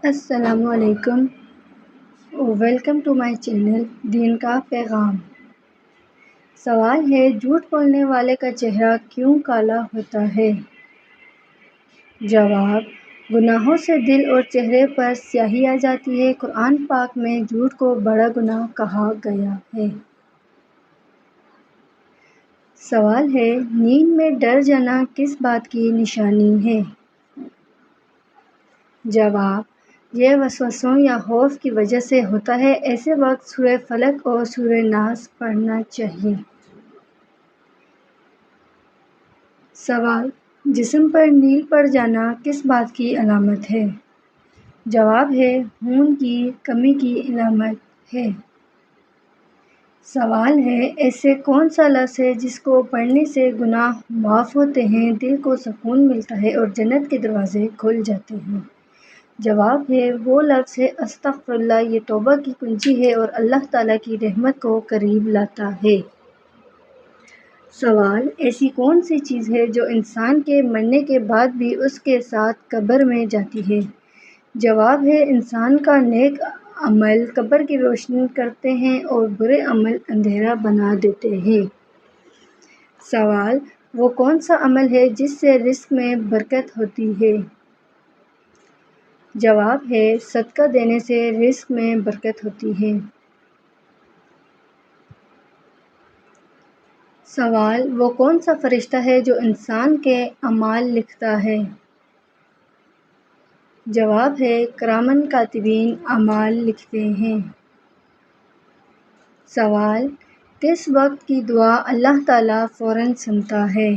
السلام علیکم، welcome to my channel دین کا پیغام۔ سوال ہے، جھوٹ بولنے والے کا چہرہ کیوں کالا ہوتا ہے؟ جواب، گناہوں سے دل اور چہرے پر سیاہی آ جاتی ہے۔ قرآن پاک میں جھوٹ کو بڑا گناہ کہا گیا ہے۔ سوال ہے، نیند میں ڈر جانا کس بات کی نشانی ہے؟ جواب، یہ وسوسوں یا خوف کی وجہ سے ہوتا ہے۔ ایسے وقت سورہ فلق اور سورہ ناس پڑھنا چاہیے۔ سوال، جسم پر نیل پڑ جانا کس بات کی علامت ہے؟ جواب ہے، خون کی کمی کی علامت ہے۔ سوال ہے، ایسے کون سا لفظ ہے جس کو پڑھنے سے گناہ معاف ہوتے ہیں، دل کو سکون ملتا ہے اور جنت کے دروازے کھل جاتے ہیں؟ جواب ہے، وہ لفظ ہے استغفر اللہ۔ یہ توبہ کی کنجی ہے اور اللہ تعالیٰ کی رحمت کو قریب لاتا ہے۔ سوال، ایسی کون سی چیز ہے جو انسان کے مرنے کے بعد بھی اس کے ساتھ قبر میں جاتی ہے؟ جواب ہے، انسان کا نیک عمل قبر کی روشنی کرتے ہیں اور برے عمل اندھیرا بنا دیتے ہیں۔ سوال، وہ کون سا عمل ہے جس سے رزق میں برکت ہوتی ہے؟ جواب ہے، صدقہ دینے سے رزق میں برکت ہوتی ہے۔ سوال، وہ کون سا فرشتہ ہے جو انسان کے اعمال لکھتا ہے؟ جواب ہے، کرامن کاتبین اعمال لکھتے ہیں۔ سوال، کس وقت کی دعا اللہ تعالیٰ فوراً سنتا ہے؟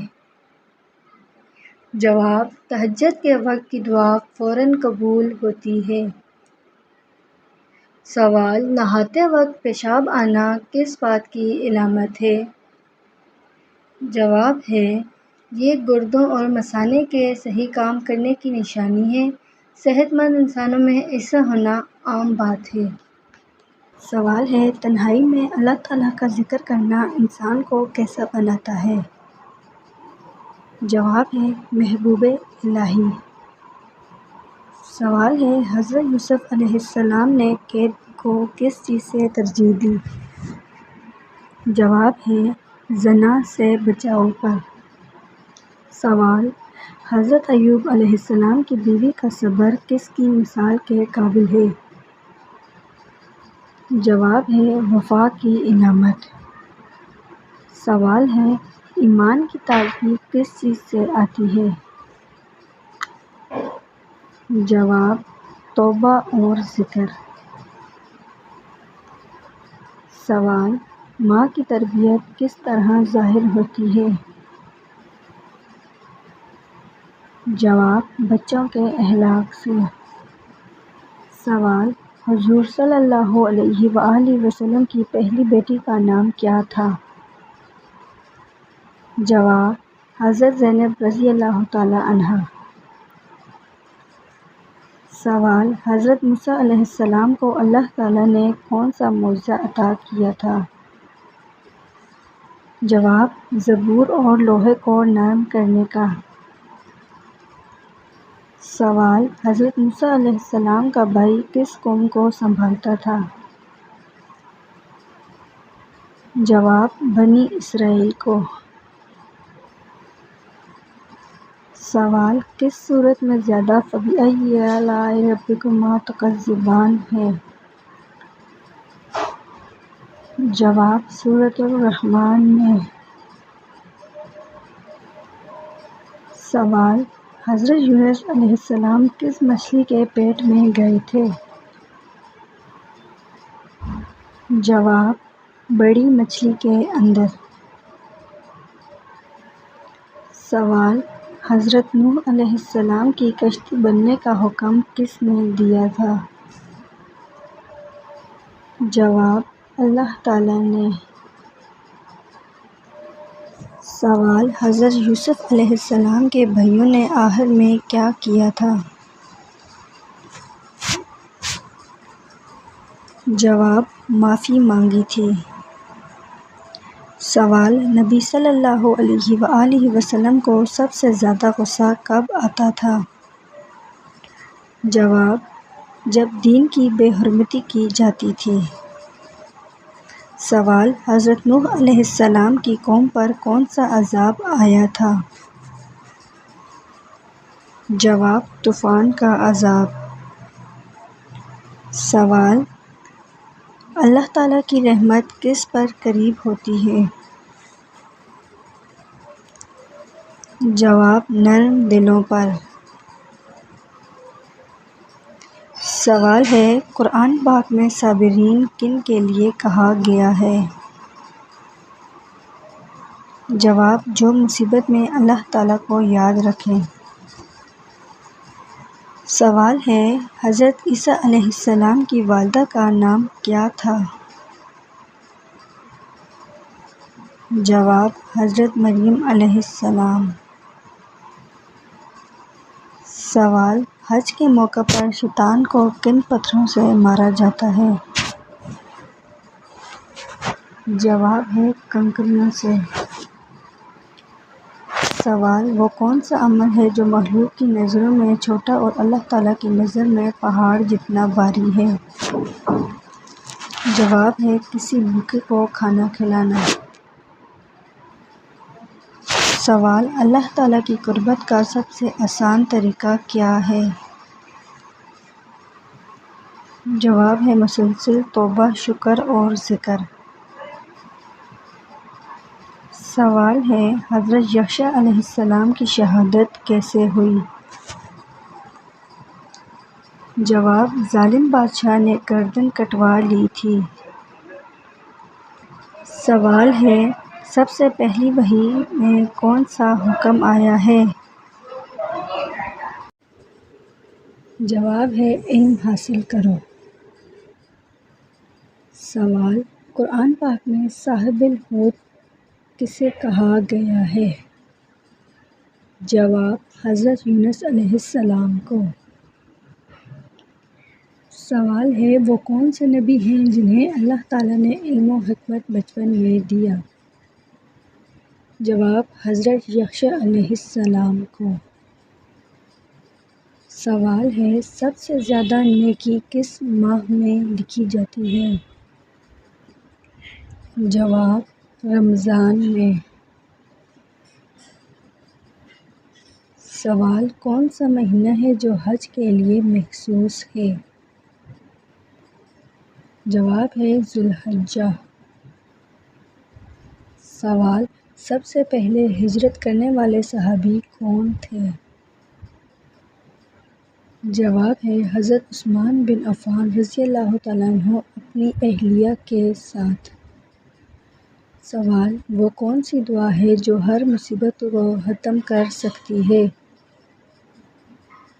جواب، تہجد کے وقت کی دعا فوراً قبول ہوتی ہے۔ سوال، نہاتے وقت پیشاب آنا کس بات کی علامت ہے؟ جواب ہے، یہ گردوں اور مثانے کے صحیح کام کرنے کی نشانی ہے۔ صحت مند انسانوں میں ایسا ہونا عام بات ہے۔ سوال ہے، تنہائی میں اللہ تعالیٰ کا ذکر کرنا انسان کو کیسا بناتا ہے؟ جواب ہے، محبوب الہی۔ سوال ہے، حضرت یوسف علیہ السلام نے قید کو کس چیز سے ترجیح دی؟ جواب ہے، زنا سے بچاؤ پر۔ سوال، حضرت ایوب علیہ السلام کی بیوی کا صبر کس کی مثال کے قابل ہے؟ جواب ہے، وفا کی علامت۔ سوال ہے، ایمان کی تعریف کس چیز سے آتی ہے؟ جواب، توبہ اور ذکر۔ سوال، ماں کی تربیت کس طرح ظاہر ہوتی ہے؟ جواب، بچوں کے اخلاق سے۔ سوال، حضور صلی اللہ علیہ وآلہ وسلم کی پہلی بیٹی کا نام کیا تھا؟ جواب، حضرت زینب رضی اللہ تعالی عنہا۔ سوال، حضرت موسیٰ علیہ السلام کو اللہ تعالیٰ نے کون سا معجزہ عطا کیا تھا؟ جواب، زبور اور لوحے کو نرم کرنے کا۔ سوال، حضرت موسیٰ علیہ السلام کا بھائی کس قوم کو سنبھالتا تھا؟ جواب، بنی اسرائیل کو۔ سوال، کس سورت میں زیادہ فَبِأَيِّ آلَاءِ رَبِّكُمَا تُكَذِّبَانِ ہے؟ جواب، سورۃ الرحمن میں۔ سوال، حضرت یونس علیہ السلام کس مچھلی کے پیٹ میں گئے تھے؟ جواب، بڑی مچھلی کے اندر۔ سوال، حضرت نوح علیہ السلام کی کشتی بننے کا حکم کس نے دیا تھا؟ جواب، اللہ تعالیٰ نے۔ سوال، حضرت یوسف علیہ السلام کے بھائیوں نے آخر میں کیا کیا تھا؟ جواب، معافی مانگی تھی۔ سوال، نبی صلی اللہ علیہ وآلہ وسلم کو سب سے زیادہ غصہ کب آتا تھا؟ جواب، جب دین کی بے حرمتی کی جاتی تھی۔ سوال: حضرت نوح علیہ السلام کی قوم پر کون سا عذاب آیا تھا؟ جواب: طوفان کا عذاب۔ سوال: اللہ تعالیٰ کی رحمت کس پر قریب ہوتی ہے؟ جواب: نرم دلوں پر۔ سوال ہے: قرآن پاک میں صابرین کن کے لیے کہا گیا ہے؟ جواب: جو مصیبت میں اللہ تعالیٰ کو یاد رکھیں۔ سوال ہے: حضرت عیسیٰ علیہ السلام کی والدہ کا نام کیا تھا؟ جواب: حضرت مریم علیہ السلام۔ سوال: حج کے موقع پر شیطان کو کن پتھروں سے مارا جاتا ہے؟ جواب ہے: کنکریوں سے۔ سوال: وہ کون سا عمل ہے جو مخلوق کی نظروں میں چھوٹا اور اللہ تعالیٰ کی نظر میں پہاڑ جتنا بھاری ہے؟ جواب ہے: کسی بھوکے کو کھانا کھلانا۔ سوال: اللہ تعالیٰ کی قربت کا سب سے آسان طریقہ کیا ہے؟ جواب ہے: مسلسل توبہ، شکر اور ذکر۔ سوال ہے: حضرت یحییٰ علیہ السلام کی شہادت کیسے ہوئی؟ جواب: ظالم بادشاہ نے گردن کٹوا لی تھی۔ سوال ہے: سب سے پہلی وحی میں کون سا حکم آیا ہے؟ جواب ہے: علم حاصل کرو۔ سوال: قرآن پاک میں صاحب الحوت کسے کہا گیا ہے؟ جواب: حضرت یونس علیہ السلام کو۔ سوال ہے: وہ کون سے نبی ہیں جنہیں اللہ تعالیٰ نے علم و حکمت بچپن میں دیا؟ جواب: حضرت یحییٰ علیہ السلام کو۔ سوال ہے: سب سے زیادہ نیکی کس ماہ میں لکھی جاتی ہے؟ جواب: رمضان میں۔ سوال: کون سا مہینہ ہے جو حج کے لیے مخصوص ہے؟ جواب ہے: ذوالحجہ۔ سوال: سب سے پہلے ہجرت کرنے والے صحابی کون تھے؟ جواب ہے: حضرت عثمان بن عفان رضی اللہ تعالیٰ عنہ اپنی اہلیہ کے ساتھ۔ سوال: وہ کون سی دعا ہے جو ہر مصیبت کو ختم کر سکتی ہے؟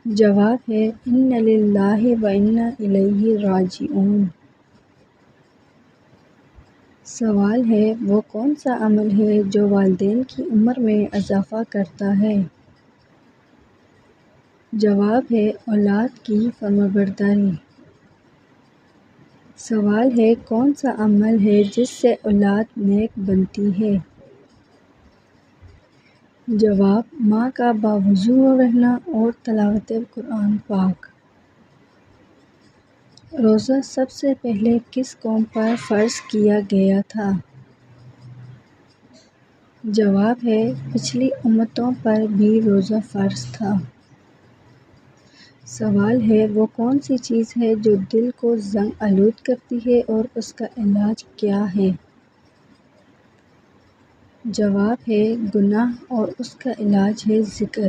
جواب ہے: اِنَّ لِلَّهِ وَإِنَّا إِلَيْهِ راجعون۔ سوال ہے: وہ کون سا عمل ہے جو والدین کی عمر میں اضافہ کرتا ہے؟ جواب ہے: اولاد کی فرمانبرداری۔ سوال ہے: کون سا عمل ہے جس سے اولاد نیک بنتی ہے؟ جواب: ماں کا باوضو رہنا اور تلاوت قرآن پاک۔ روزہ سب سے پہلے کس قوم پر فرض کیا گیا تھا؟ جواب ہے: پچھلی امتوں پر بھی روزہ فرض تھا۔ سوال ہے: وہ کون سی چیز ہے جو دل کو زنگ آلود کرتی ہے اور اس کا علاج کیا ہے؟ جواب ہے: گناہ اور اس کا علاج ہے ذکر۔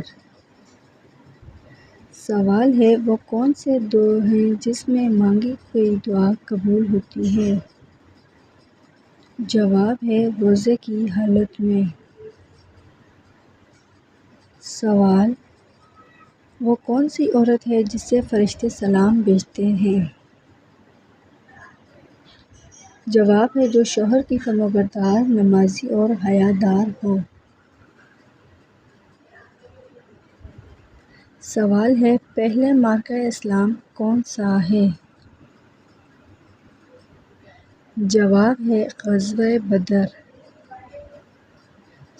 سوال ہے: وہ کون سے دو ہیں جس میں مانگی ہوئی دعا قبول ہوتی ہے؟ جواب ہے: روزے کی حالت میں۔ سوال: وہ کون سی عورت ہے جس سے فرشتے سلام بھیجتے ہیں؟ جواب ہے: جو شوہر کی فرمانبردار، نمازی اور حیا دار ہو۔ سوال ہے: پہلا معرکہ اسلام کون سا ہے؟ جواب ہے: غزوہ بدر۔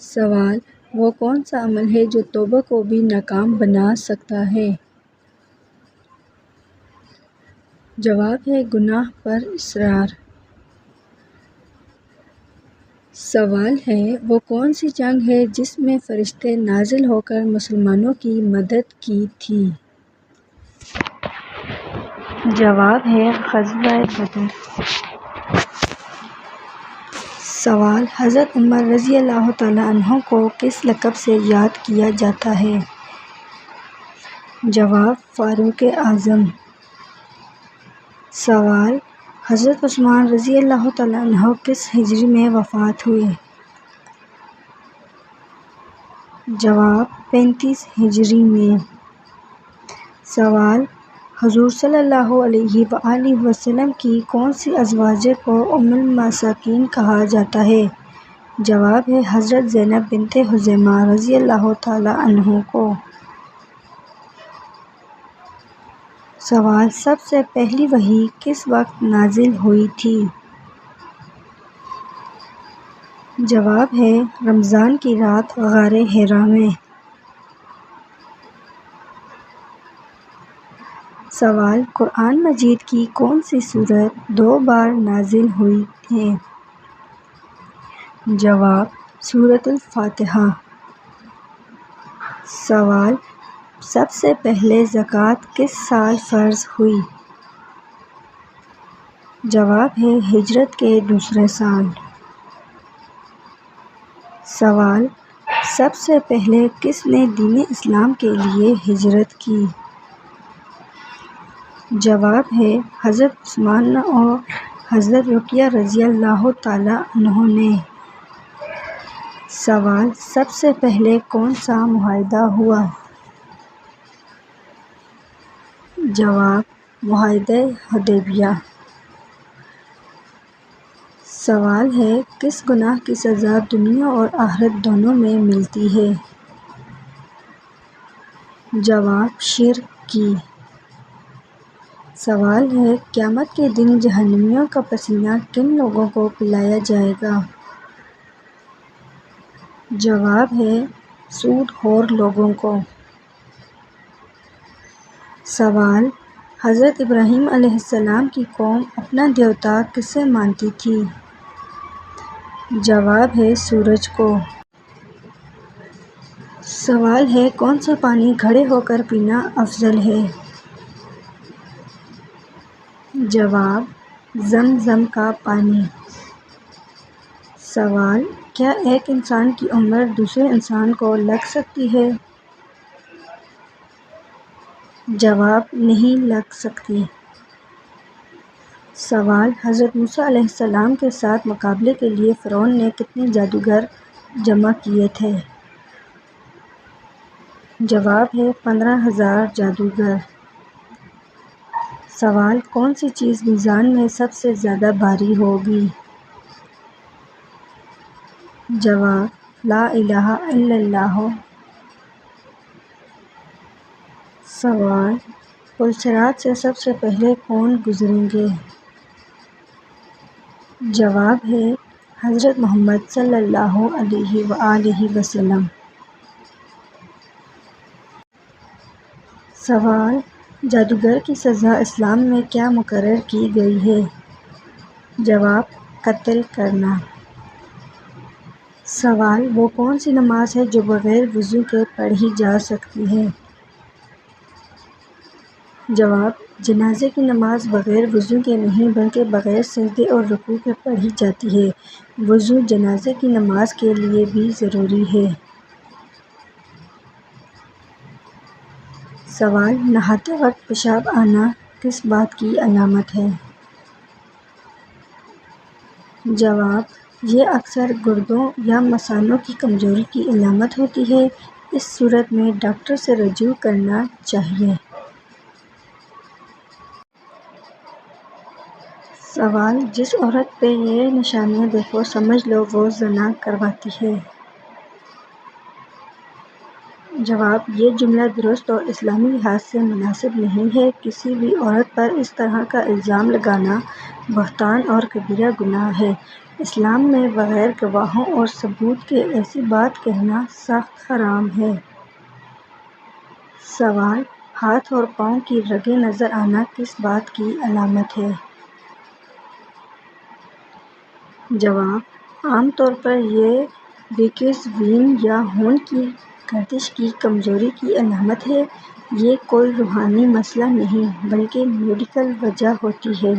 سوال: وہ کون سا عمل ہے جو توبہ کو بھی ناکام بنا سکتا ہے؟ جواب ہے گناہ پر اصرار۔ سوال ہے وہ کون سی جنگ ہے جس میں فرشتے نازل ہو کر مسلمانوں کی مدد کی تھی؟ جواب ہے غزوہ بدر۔ سوال حضرت عمر رضی اللہ تعالیٰ عنہ کو کس لقب سے یاد کیا جاتا ہے؟ جواب فاروق اعظم۔ سوال حضرت عثمان رضی اللہ تعالیٰ عنہ کس ہجری میں وفات ہوئے؟ جواب 35 ہجری میں۔ سوال حضور صلی اللہ علیہ وآلہ وسلم کی کون سی ازواج کو ام المساکین کہا جاتا ہے؟ جواب ہے حضرت زینب بنت خزیمہ رضی اللہ تعالیٰ عنہ کو۔ سوال سب سے پہلی وحی کس وقت نازل ہوئی تھی؟ جواب ہے رمضان کی رات غار حرا میں۔ سوال قرآن مجید کی کون سی سورت 2 بار نازل ہوئی ہے؟ جواب سورۃ الفاتحہ۔ سوال سب سے پہلے زکوٰۃ کس سال فرض ہوئی؟ جواب ہے ہجرت کے دوسرے سال۔ سوال سب سے پہلے کس نے دین اسلام کے لیے ہجرت کی؟ جواب ہے حضرت عثمان اور حضرت رقیہ رضی اللہ تعالیٰ عنہ نے۔ سوال سب سے پہلے کون سا معاہدہ ہوا؟ جواب معاہدہ حدیبیہ۔ سوال ہے کس گناہ کی سزا دنیا اور آخرت دونوں میں ملتی ہے؟ جواب شرک کی۔ سوال ہے قیامت کے دن جہنمیوں کا پسینہ کن لوگوں کو پلایا جائے گا؟ جواب ہے سود خور لوگوں کو۔ سوال حضرت ابراہیم علیہ السلام کی قوم اپنا دیوتا کسے مانتی تھی؟ جواب ہے سورج کو۔ سوال ہے کون سا پانی کھڑے ہو کر پینا افضل ہے؟ جواب زمزم کا پانی۔ سوال کیا ایک انسان کی عمر دوسرے انسان کو لگ سکتی ہے؟ جواب نہیں لگ سکتی۔ سوال حضرت موسیٰ علیہ السلام کے ساتھ مقابلے کے لیے فرعون نے کتنے جادوگر جمع کیے تھے؟ جواب ہے 15,000 جادوگر۔ سوال کون سی چیز میزان میں سب سے زیادہ بھاری ہوگی؟ جواب لا الہ الا اللہ۔ سوال پل صراط سے سب سے پہلے کون گزریں گے؟ جواب ہے حضرت محمد صلی اللہ علیہ وآلہ وسلم۔ سوال جادوگر کی سزا اسلام میں کیا مقرر کی گئی ہے؟ جواب قتل کرنا۔ سوال وہ کون سی نماز ہے جو بغیر وضو کے پڑھی جا سکتی ہے؟ جواب جنازے کی نماز بغیر وضو کے نہیں بلکہ بغیر سجدے اور رکوع کے پڑھی جاتی ہے۔ وضو جنازے کی نماز کے لیے بھی ضروری ہے۔ سوال نہاتے وقت پیشاب آنا کس بات کی علامت ہے؟ جواب یہ اکثر گردوں یا مثانوں کی کمزوری کی علامت ہوتی ہے۔ اس صورت میں ڈاکٹر سے رجوع کرنا چاہیے۔ سوال جس عورت پہ یہ نشانیاں دیکھو سمجھ لو وہ زنا کرواتی ہے۔ جواب یہ جملہ درست اور اسلامی لحاظ سے مناسب نہیں ہے۔ کسی بھی عورت پر اس طرح کا الزام لگانا بہتان اور کبیرہ گناہ ہے۔ اسلام میں بغیر گواہوں اور ثبوت کے ایسی بات کہنا سخت حرام ہے۔ سوال ہاتھ اور پاؤں کی رگیں نظر آنا کس بات کی علامت ہے؟ جواب: عام طور پر یہ ویکس وین یا خون کی گردش کی کمزوری کی علامت ہے۔ یہ کوئی روحانی مسئلہ نہیں بلکہ میڈیکل وجہ ہوتی ہے۔